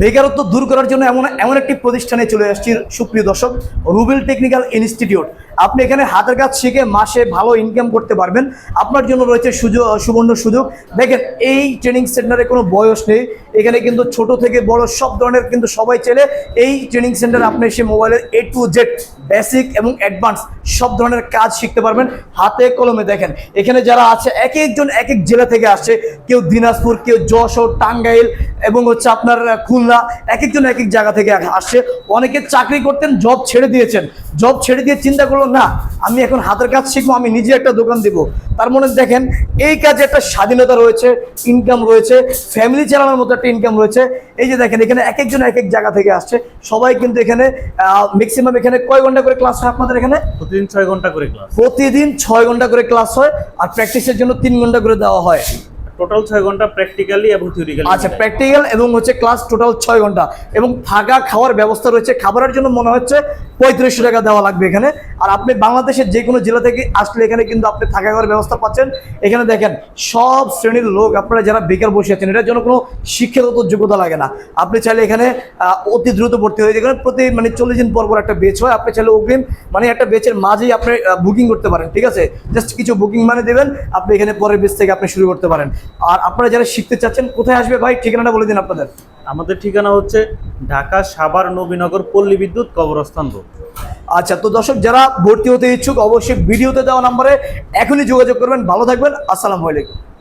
বেকারত্ব দূর করার জন্য এমন এমন একটি প্রতিষ্ঠানে চলে আসছি সুপ্রিয় দর্শক, রুবেল টেকনিক্যাল ইনস্টিটিউট। আপনি এখানে হাতের কাজ শিখে মাসে ভালো ইনকাম করতে পারবেন। আপনার জন্য রয়েছে সুবর্ণ সুযোগ। দেখেন, এই ট্রেনিং সেন্টারে কোনো বয়স নেই। এখানে কিন্তু ছোট থেকে বড় সব ধরনের কিন্তু সবাই চাইলে এই ট্রেনিং সেন্টারে আপনি এসে মোবাইলের A to Z বেসিক এবং অ্যাডভান্স সব ধরনের কাজ শিখতে পারবেন হাতে কলমে। দেখেন, এখানে যারা আছে এক একজন এক এক জেলা থেকে আসছে, কেউ দিনাজপুর, কেউ যশোর, টাঙ্গাইল এবং হচ্ছে আপনার খুলনা, এক একজন এক এক জায়গা থেকে আসছে। অনেকে চাকরি করতেন, জব ছেড়ে দিয়েছেন। জব ছেড়ে দিয়ে চিন্তা করলো, না আমি এখন হাতের কাজ শিখবো, আমি নিজে একটা দোকান দিব। তার মনে দেখেন, এই কাজে একটা স্বাধীনতা রয়েছে, ইনকাম রয়েছে, ফ্যামিলি চালানোর মতো একটা ইনকাম রয়েছে। এই যে দেখেন, এখানে এক একজন এক এক জায়গা থেকে আসছে সবাই, কিন্তু এখানে ম্যাক্সিমাম এখানে কয় ঘন্টা করে ক্লাস হয় আপনাদের এখানে? প্রতিদিন 6 ঘন্টা করে ক্লাস। প্রতিদিন 6 ঘন্টা করে ক্লাস হয়, আর প্র্যাকটিসের জন্য 3 ঘন্টা করে দেওয়া হয়। টোটাল 6 ঘন্টা প্র্যাকটিক্যালি এবং থিওরিক্যালি। আচ্ছা, প্র্যাকটিক্যাল এবং হচ্ছে ক্লাস টোটাল 6 ঘন্টা, এবং থাকা খাওয়ার ব্যবস্থা রয়েছে। খাবারের জন্য মনে হচ্ছে 3500 টাকা দেওয়া লাগবে এখানে। আর আপনি বাংলাদেশের যে কোনো জেলা থেকে আসলে এখানে কিন্তু আপনি থাকা খাওয়ার ব্যবস্থা পাচ্ছেন। এখানে দেখেন, সব শ্রেণীর লোক, আপনারা যারা বেকার বসে আছেন, এটার জন্য কোনো শিক্ষাগত যোগ্যতা লাগে না। আপনি চাইলে এখানে অতি দ্রুত ভর্তি হয়ে যাবেন। প্রতি 40 দিন পর পর একটা বেচ হয়। আপনি চাইলে অগ্রিম একটা বেচের মাঝেই আপনি বুকিং করতে পারেন, ঠিক আছে? জাস্ট কিছু বুকিং দেবেন, আপনি এখানে পরের বেচ থেকে আপনি শুরু করতে পারেন। আর আপনারা যারা শিখতে চাচ্ছেন, কোথায় আসবে ভাই, ঠিকানাটা বলে দিন আপনাদের। আমাদের ঠিকানা হচ্ছে ঢাকা সাভার নবীনগর পল্লী বিদ্যুৎ কবরস্থান রোড। আচ্ছা, তো দর্শক যারা ভর্তি হতে ইচ্ছুক অবশ্যই ভিডিওতে দেওয়া নাম্বারে এখনই যোগাযোগ করবেন। ভালো থাকবেন, আসসালামু আলাইকুম।